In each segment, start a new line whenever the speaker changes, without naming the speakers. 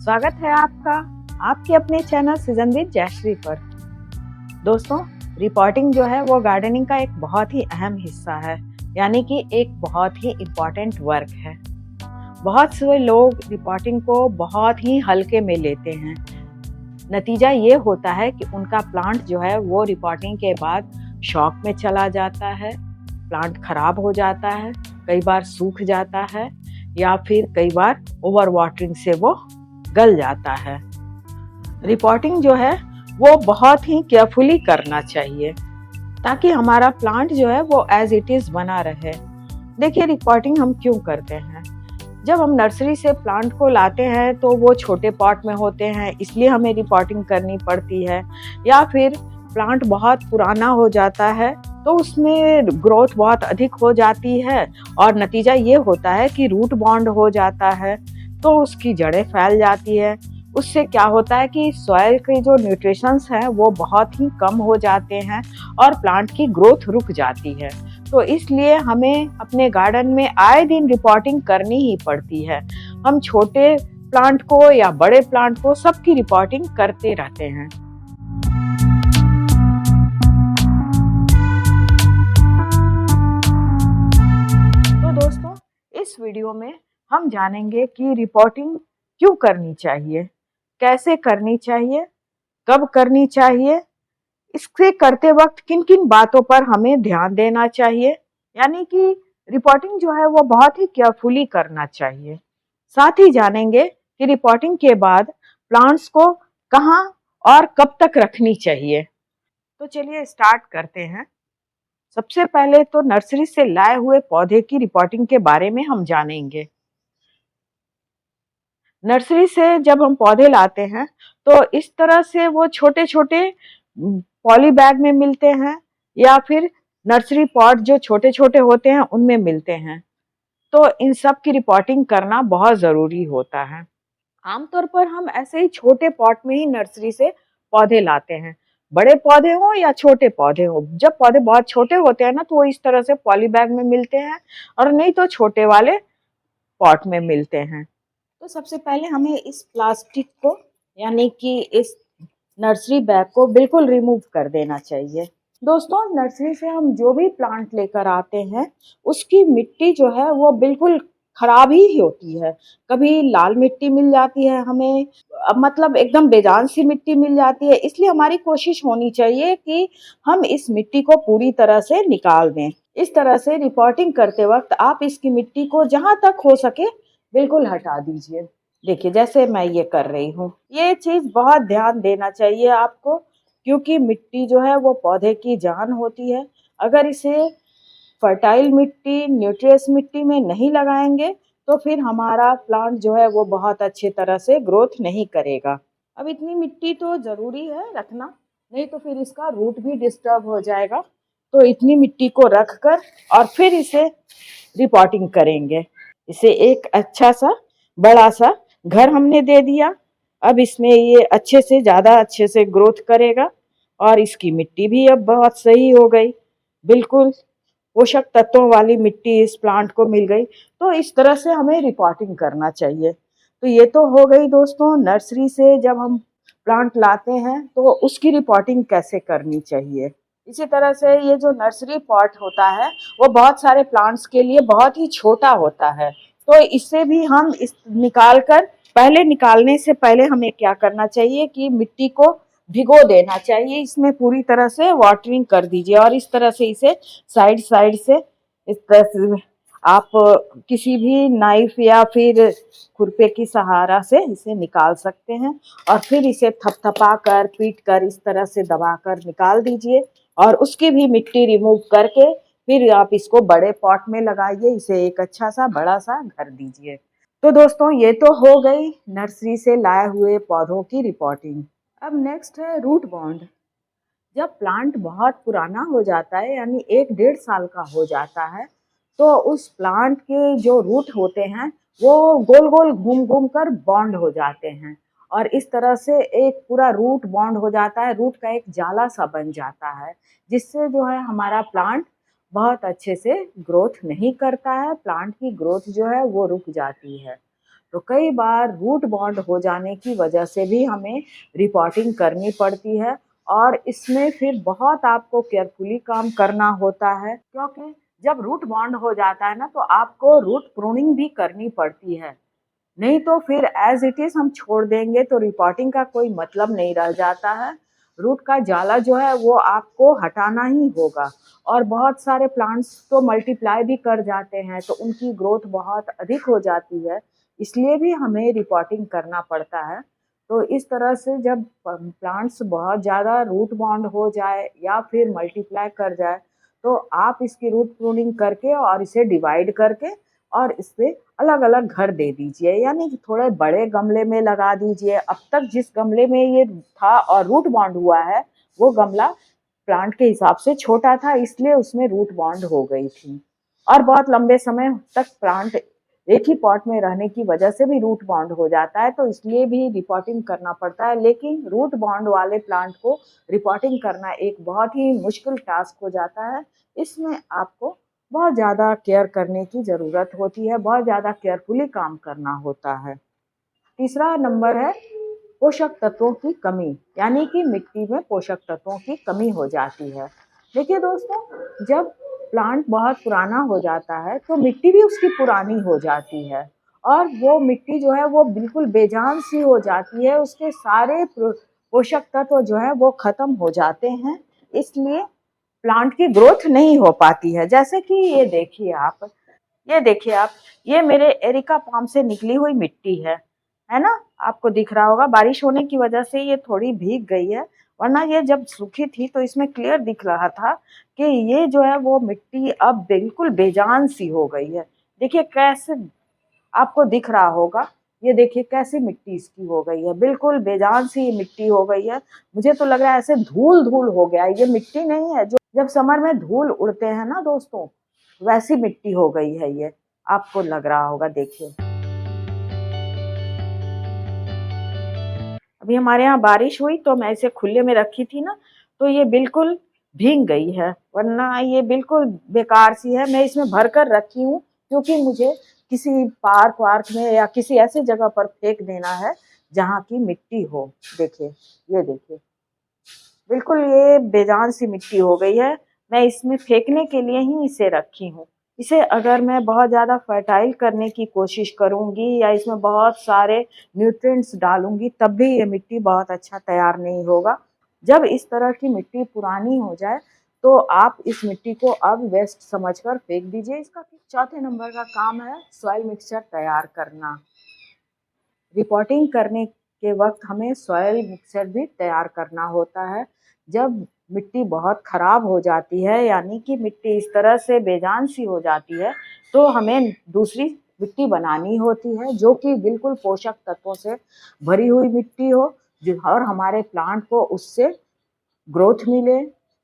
स्वागत है आपका आपके अपने चैनल सीजनदीप जयश्री पर। दोस्तों, रिपोर्टिंग जो है वो गार्डनिंग का एक बहुत ही अहम हिस्सा है, यानी कि एक बहुत ही इम्पॉर्टेंट वर्क है। बहुत से लोग रिपोर्टिंग को बहुत ही हल्के में लेते हैं। नतीजा ये होता है कि उनका प्लांट जो है वो रिपोर्टिंग के बाद शॉक में चला जाता है, प्लांट खराब हो जाता है, कई बार सूख जाता है या फिर कई बार ओवर वाटरिंग से वो गल जाता है। रिपोर्टिंग जो है वो बहुत ही केयरफुली करना चाहिए ताकि हमारा प्लांट जो है वो एज इट इज बना रहे। देखिए, रिपोर्टिंग हम क्यों करते हैं? जब हम नर्सरी से प्लांट को लाते हैं तो वो छोटे पॉट में होते हैं, इसलिए हमें रिपोर्टिंग करनी पड़ती है। या फिर प्लांट बहुत पुराना हो जाता है तो उसमें ग्रोथ बहुत अधिक हो जाती है और नतीजा ये होता है कि रूट बॉन्ड हो जाता है, तो उसकी जड़ें फैल जाती है। उससे क्या होता है कि सॉइल के जो न्यूट्रिशंस हैं वो बहुत ही कम हो जाते हैं और प्लांट की ग्रोथ रुक जाती है। तो इसलिए हमें अपने गार्डन में आए दिन रिपोर्टिंग करनी ही पड़ती है। हम छोटे प्लांट को या बड़े प्लांट को सबकी रिपोर्टिंग करते रहते हैं। तो दोस्तों, इस वीडियो में हम जानेंगे कि रिपोर्टिंग क्यों करनी चाहिए, कैसे करनी चाहिए, कब करनी चाहिए, इससे करते वक्त किन किन बातों पर हमें ध्यान देना चाहिए। यानी कि रिपोर्टिंग जो है वो बहुत ही केयरफुली करना चाहिए। साथ ही जानेंगे कि रिपोर्टिंग के बाद प्लांट्स को कहाँ और कब तक रखनी चाहिए। तो चलिए स्टार्ट करते हैं। सबसे पहले तो नर्सरी से लाए हुए पौधे की रिपोर्टिंग के बारे में हम जानेंगे। नर्सरी से जब हम पौधे लाते हैं तो इस तरह से वो छोटे छोटे पॉली बैग में मिलते हैं या फिर नर्सरी पॉट जो छोटे छोटे होते हैं उनमें मिलते हैं। तो इन सब की रिपोर्टिंग करना बहुत जरूरी होता है। आमतौर पर हम ऐसे ही छोटे पॉट में ही नर्सरी से पौधे लाते हैं, बड़े पौधे हो या छोटे पौधे हो। जब पौधे बहुत छोटे होते हैं ना तो वो इस तरह से पॉली बैग में मिलते हैं और नहीं तो छोटे वाले पॉट में मिलते हैं। तो सबसे पहले हमें इस प्लास्टिक को यानी कि इस नर्सरी बैग को बिल्कुल रिमूव कर देना चाहिए। दोस्तों, नर्सरी से हम जो भी प्लांट लेकर आते हैं उसकी मिट्टी जो है वो बिल्कुल खराब ही होती है। कभी लाल मिट्टी मिल जाती है हमें, मतलब एकदम बेजान सी मिट्टी मिल जाती है। इसलिए हमारी कोशिश होनी चाहिए कि हम इस मिट्टी को पूरी तरह से निकाल दें। इस तरह से रिपोर्टिंग करते वक्त आप इसकी मिट्टी को जहां तक हो सके बिल्कुल हटा दीजिए। देखिए, जैसे मैं ये कर रही हूँ, ये चीज बहुत ध्यान देना चाहिए आपको, क्योंकि मिट्टी जो है वो पौधे की जान होती है। अगर इसे फर्टाइल मिट्टी, न्यूट्रियस मिट्टी में नहीं लगाएंगे तो फिर हमारा प्लांट जो है वो बहुत अच्छे तरह से ग्रोथ नहीं करेगा। अब इतनी मिट्टी तो जरूरी है रखना, नहीं तो फिर इसका रूट भी डिस्टर्ब हो जाएगा। तो इतनी मिट्टी को रख कर और फिर इसे रिपोर्टिंग करेंगे। इसे एक अच्छा सा बड़ा सा घर हमने दे दिया। अब इसमें ये अच्छे से ज्यादा अच्छे से ग्रोथ करेगा और इसकी मिट्टी भी अब बहुत सही हो गई। बिल्कुल पोषक तत्वों वाली मिट्टी इस प्लांट को मिल गई। तो इस तरह से हमें रिपोर्टिंग करना चाहिए। तो ये तो हो गई दोस्तों, नर्सरी से जब हम प्लांट लाते हैं तो उसकी रिपोर्टिंग कैसे करनी चाहिए। इसी तरह से ये जो नर्सरी पॉट होता है वो बहुत सारे प्लांट्स के लिए बहुत ही छोटा होता है। तो इससे भी हम इस निकाल कर, पहले निकालने से पहले हमें क्या करना चाहिए कि मिट्टी को भिगो देना चाहिए। इसमें पूरी तरह से वाटरिंग कर दीजिए और इस तरह से इसे साइड साइड से इस तरह से आप किसी भी नाइफ या फिर खुरपे की सहारा से इसे निकाल सकते हैं और फिर इसे थपथपा कर, पीट कर, इस तरह से दबा कर निकाल दीजिए और उसकी भी मिट्टी रिमूव करके फिर आप इसको बड़े पॉट में लगाइए। इसे एक अच्छा सा बड़ा सा घर दीजिए। तो दोस्तों, ये तो हो गई नर्सरी से लाए हुए पौधों की रिपोर्टिंग। अब नेक्स्ट है रूट बॉन्ड। जब प्लांट बहुत पुराना हो जाता है यानी 1-1.5 साल का हो जाता है तो उस प्लांट के जो रूट होते हैं वो गोल गोल घूम घूम कर बॉन्ड हो जाते हैं और इस तरह से एक पूरा रूट बॉन्ड हो जाता है, रूट का एक जाला सा बन जाता है, जिससे जो है हमारा प्लांट बहुत अच्छे से ग्रोथ नहीं करता है। प्लांट की ग्रोथ जो है वो रुक जाती है। तो कई बार रूट बॉन्ड हो जाने की वजह से भी हमें रिपोर्टिंग करनी पड़ती है, और इसमें फिर बहुत आपको केयरफुली काम करना होता है, क्योंकि जब रूट बॉन्ड हो जाता है ना तो आपको रूट प्रूनिंग भी करनी पड़ती है। नहीं तो फिर एज इट इज हम छोड़ देंगे तो रिपोर्टिंग का कोई मतलब नहीं रह जाता है। रूट का जाला जो है वो आपको हटाना ही होगा, और बहुत सारे प्लांट्स तो मल्टीप्लाई भी कर जाते हैं तो उनकी ग्रोथ बहुत अधिक हो जाती है, इसलिए भी हमें रिपोर्टिंग करना पड़ता है। तो इस तरह से जब प्लांट्स बहुत ज़्यादा रूट बाउंड हो जाए या फिर मल्टीप्लाई कर जाए तो आप इसकी रूट प्रूनिंग करके और इसे डिवाइड करके और इससे अलग अलग घर दे दीजिए, यानी कि थोड़े बड़े गमले में लगा दीजिए। अब तक जिस गमले में ये था और रूट बॉन्ड हुआ है वो गमला प्लांट के हिसाब से छोटा था, इसलिए उसमें रूट बॉन्ड हो गई थी, और बहुत लंबे समय तक प्लांट एक ही पॉट में रहने की वजह से भी रूट बॉन्ड हो जाता है, तो इसलिए भी रिपोर्टिंग करना पड़ता है। लेकिन रूट बॉन्ड वाले प्लांट को रिपोर्टिंग करना एक बहुत ही मुश्किल टास्क हो जाता है। इसमें आपको बहुत ज़्यादा केयर करने की ज़रूरत होती है, बहुत ज़्यादा केयरफुली काम करना होता है। तीसरा नंबर है पोषक तत्वों की कमी, यानी कि मिट्टी में पोषक तत्वों की कमी हो जाती है। देखिए दोस्तों, जब प्लांट बहुत पुराना हो जाता है तो मिट्टी भी उसकी पुरानी हो जाती है, और वो मिट्टी जो है वो बिल्कुल बेजान सी हो जाती है, उसके सारे पोषक तत्व जो है वो खत्म हो जाते हैं, इसलिए प्लांट की ग्रोथ नहीं हो पाती है। जैसे कि ये देखिए आप, ये मेरे एरिका पाम से निकली हुई मिट्टी है ना? आपको दिख रहा होगा, बारिश होने की वजह से ये थोड़ी भीग गई है, वरना ये जब सूखी थी तो इसमें क्लियर दिख रहा था कि ये जो है वो मिट्टी अब बिल्कुल बेजान सी हो गई है। देखिए कैसे आपको दिख रहा होगा, ये देखिए कैसी मिट्टी इसकी हो गई है, बिल्कुल बेजान सी मिट्टी हो गई है। मुझे तो लग रहा है ऐसे धूल धूल हो गया है, ये मिट्टी नहीं है जो जब समर में धूल उड़ते हैं ना दोस्तों, वैसी मिट्टी हो गई है ये, आपको लग रहा होगा। देखिए अभी हमारे यहाँ बारिश हुई तो मैं इसे खुले में रखी थी ना, तो ये बिल्कुल भीग गई है, वरना ये बिल्कुल बेकार सी है। मैं इसमें भर कर रखी हूँ क्योंकि मुझे किसी पार्क वार्क में या किसी ऐसी जगह पर फेंक देना है जहाँ की मिट्टी हो। देखिए, ये देखिए बिल्कुल ये बेजान सी मिट्टी हो गई है। मैं इसमें फेंकने के लिए ही इसे रखी हूँ। इसे अगर मैं बहुत ज़्यादा फर्टाइल करने की कोशिश करूँगी या इसमें बहुत सारे न्यूट्रिएंट्स डालूँगी तब भी ये मिट्टी बहुत अच्छा तैयार नहीं होगा। जब इस तरह की मिट्टी पुरानी हो जाए तो आप इस मिट्टी को अब वेस्ट समझकर फेंक दीजिए। इसका चौथे नंबर का काम है सॉइल मिक्सचर तैयार करना। रिपोर्टिंग करने के वक्त हमें सॉइल मिक्सचर भी तैयार करना होता है। जब मिट्टी बहुत खराब हो जाती है, यानी कि मिट्टी इस तरह से बेजान सी हो जाती है, तो हमें दूसरी मिट्टी बनानी होती है जो कि बिल्कुल पोषक तत्वों से भरी हुई मिट्टी हो, और हमारे प्लांट को उससे ग्रोथ मिले,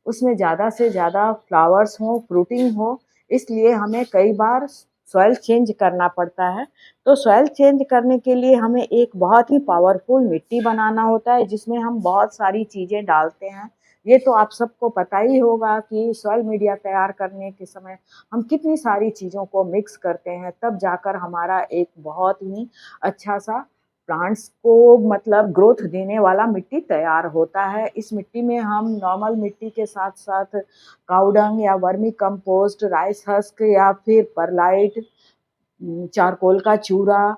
उसमें ज़्यादा से ज़्यादा फ्लावर्स हों, फ्रूटिंग हो। इसलिए हमें कई बार सॉइल चेंज करना पड़ता है। तो सॉइल चेंज करने के लिए हमें एक बहुत ही पावरफुल मिट्टी बनाना होता है जिसमें हम बहुत सारी चीज़ें डालते हैं। ये तो आप सबको पता ही होगा कि सॉइल मीडिया तैयार करने के समय हम कितनी सारी चीज़ों को मिक्स करते हैं, तब जाकर हमारा एक बहुत ही अच्छा सा प्लांट्स को मतलब ग्रोथ देने वाला मिट्टी तैयार होता है। इस मिट्टी में हम नॉर्मल मिट्टी के साथ-साथ काऊ डंग या वर्मी कंपोस्ट, राइस हस्क या फिर परलाइट, चारकोल का चूरा,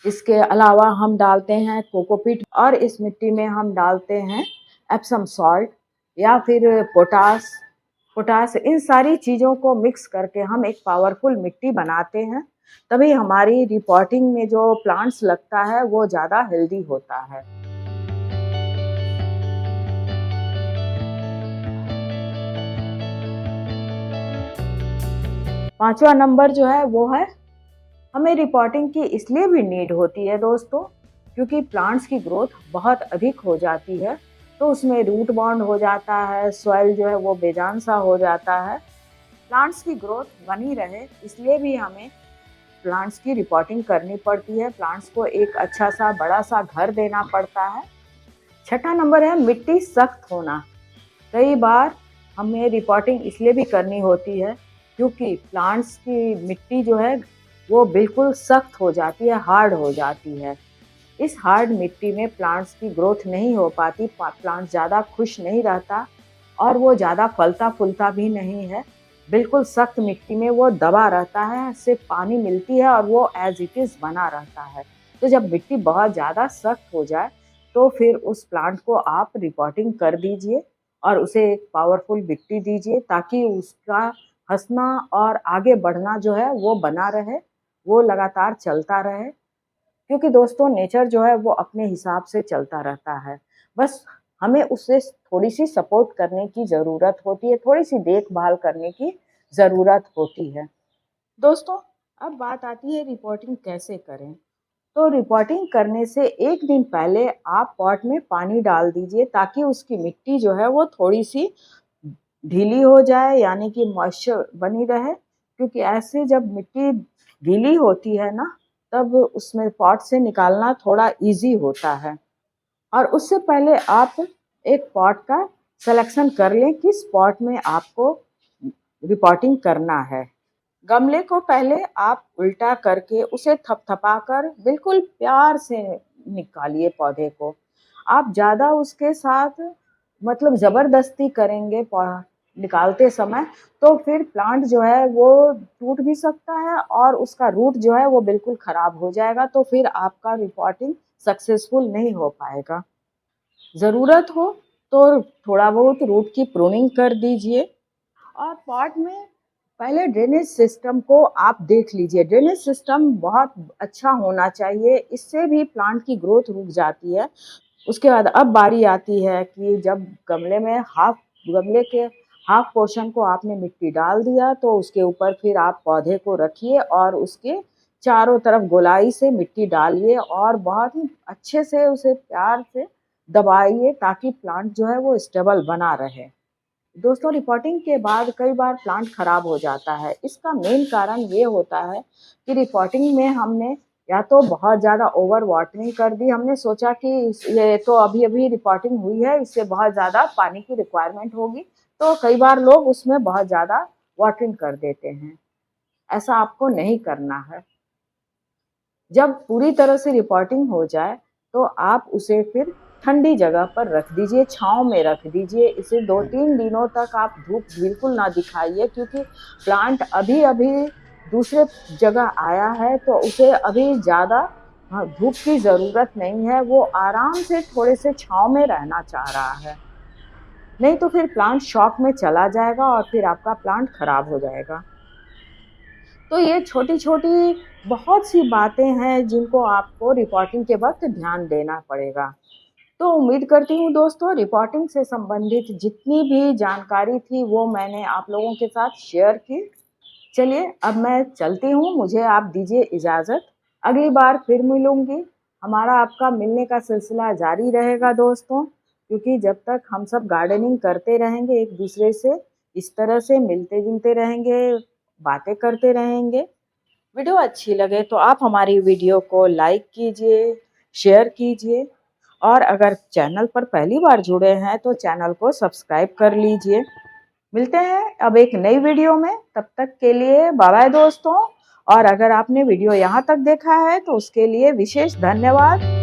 इसके अलावा हम डालते हैं कोकोपीट, और इस मिट्टी में हम डालते हैं एप्सम सॉल्ट या फिर पोटाश। इन सारी चीज़ों को मिक्स करके हम एक पावरफुल मिट्टी बनाते हैं, तभी हमारी रिपोर्टिंग में जो प्लांट्स लगता है वो ज़्यादा हेल्दी होता है। पांचवा नंबर जो है वो है, हमें रिपोर्टिंग की इसलिए भी नीड होती है दोस्तों, क्योंकि प्लांट्स की ग्रोथ बहुत अधिक हो जाती है, तो उसमें रूट बॉन्ड हो जाता है, सॉइल जो है वो बेजान सा हो जाता है। प्लांट्स की ग्रोथ बनी रहे इसलिए भी हमें प्लांट्स की रिपोर्टिंग करनी पड़ती है, प्लांट्स को एक अच्छा सा बड़ा सा घर देना पड़ता है। छठा नंबर है मिट्टी सख्त होना। कई बार हमें रिपोर्टिंग इसलिए भी करनी होती है क्योंकि प्लांट्स की मिट्टी जो है वो बिल्कुल सख्त हो जाती है, हार्ड हो जाती है। इस हार्ड मिट्टी में प्लांट्स की ग्रोथ नहीं हो पाती, प्लांट ज़्यादा खुश नहीं रहता और वो ज़्यादा फलता फूलता भी नहीं है। बिल्कुल सख्त मिट्टी में वो दबा रहता है, सिर्फ पानी मिलती है और वो एज इट इज़ बना रहता है। तो जब मिट्टी बहुत ज़्यादा सख्त हो जाए तो फिर उस प्लांट को आप रिपोर्टिंग कर दीजिए और उसे एक पावरफुल मिट्टी दीजिए ताकि उसका हंसना और आगे बढ़ना जो है वो बना रहे, वो लगातार चलता रहे। क्योंकि दोस्तों नेचर जो है वो अपने हिसाब से चलता रहता है। बस हमें उसे थोड़ी-सी सपोर्ट करने की ज़रूरत होती है, थोड़ी-सी देखभाल करने की ज़रूरत होती है। दोस्तों, अब बात आती है रिपोर्टिंग कैसे करें? तो रिपोर्टिंग करने से 1 दिन पहले आप पॉट में पानी डाल दीजिए ताकि उसकी मिट्टी जो है वो थोड़ी-सी ढीली हो जाए, यानी कि मॉइस्चर बनी रहे। क्योंकि ऐसे जब मिट्टी गीली होती है ना, तब उसमें पॉट से निकालना थोड़ा ईज़ी होता है। और उससे पहले आप एक पॉट का सिलेक्शन कर लें, किस पॉट में आपको रिपोर्टिंग करना है। गमले को पहले आप उल्टा करके उसे थपथपाकर बिल्कुल प्यार से निकालिए पौधे को। आप ज़्यादा उसके साथ मतलब ज़बरदस्ती करेंगे निकालते समय, तो फिर प्लांट जो है वो टूट भी सकता है और उसका रूट जो है वो बिल्कुल ख़राब हो जाएगा, तो फिर आपका रिपोर्टिंग सक्सेसफुल नहीं हो पाएगा। ज़रूरत हो तो थोड़ा बहुत रूट की प्रूनिंग कर दीजिए और पॉट में पहले ड्रेनेज सिस्टम को आप देख लीजिए। ड्रेनेज सिस्टम बहुत अच्छा होना चाहिए, इससे भी प्लांट की ग्रोथ रुक जाती है। उसके बाद अब बारी आती है कि जब गमले के हाफ पोर्शन को आपने मिट्टी डाल दिया, तो उसके ऊपर फिर आप पौधे को रखिए और उसके चारों तरफ गोलाई से मिट्टी डालिए और बहुत ही अच्छे से उसे प्यार से दबाइए ताकि प्लांट जो है वो स्टेबल बना रहे। दोस्तों रिपोर्टिंग के बाद कई बार प्लांट खराब हो जाता है। इसका मेन कारण ये होता है कि रिपोर्टिंग में हमने या तो बहुत ज़्यादा ओवर वाटरिंग कर दी, हमने सोचा कि ये तो अभी अभी रिपोर्टिंग हुई है, इससे बहुत ज़्यादा पानी की रिक्वायरमेंट होगी, तो कई बार लोग उसमें बहुत ज़्यादा वाटरिंग कर देते हैं। ऐसा आपको नहीं करना है। जब पूरी तरह से रिपोर्टिंग हो जाए तो आप उसे फिर ठंडी जगह पर रख दीजिए, छाँव में रख दीजिए। इसे 2-3 दिनों तक आप धूप बिल्कुल ना दिखाइए, क्योंकि प्लांट अभी-अभी दूसरे जगह आया है तो उसे अभी ज़्यादा धूप की ज़रूरत नहीं है, वो आराम से थोड़े से छाँव में रहना चाह रहा है। नहीं तो फिर प्लांट शॉक में चला जाएगा और फिर आपका प्लांट खराब हो जाएगा। तो ये छोटी-छोटी बहुत सी बातें हैं जिनको आपको रिपोर्टिंग के वक़्त ध्यान देना पड़ेगा। तो उम्मीद करती हूँ दोस्तों रिपोर्टिंग से संबंधित जितनी भी जानकारी थी वो मैंने आप लोगों के साथ शेयर की। चलिए अब मैं चलती हूँ, मुझे आप दीजिए इजाज़त। अगली बार फिर मिलूँगी। हमारा आपका मिलने का सिलसिला जारी रहेगा दोस्तों, क्योंकि जब तक हम सब गार्डनिंग करते रहेंगे एक-दूसरे से, इस तरह से मिलते-जुलते रहेंगे, बातें करते रहेंगे। वीडियो अच्छी लगे तो आप हमारी वीडियो को लाइक कीजिए, शेयर कीजिए और अगर चैनल पर पहली बार जुड़े हैं तो चैनल को सब्सक्राइब कर लीजिए। मिलते हैं अब एक नई वीडियो में, तब तक के लिए बाय बाय दोस्तों। और अगर आपने वीडियो यहाँ तक देखा है तो उसके लिए विशेष धन्यवाद।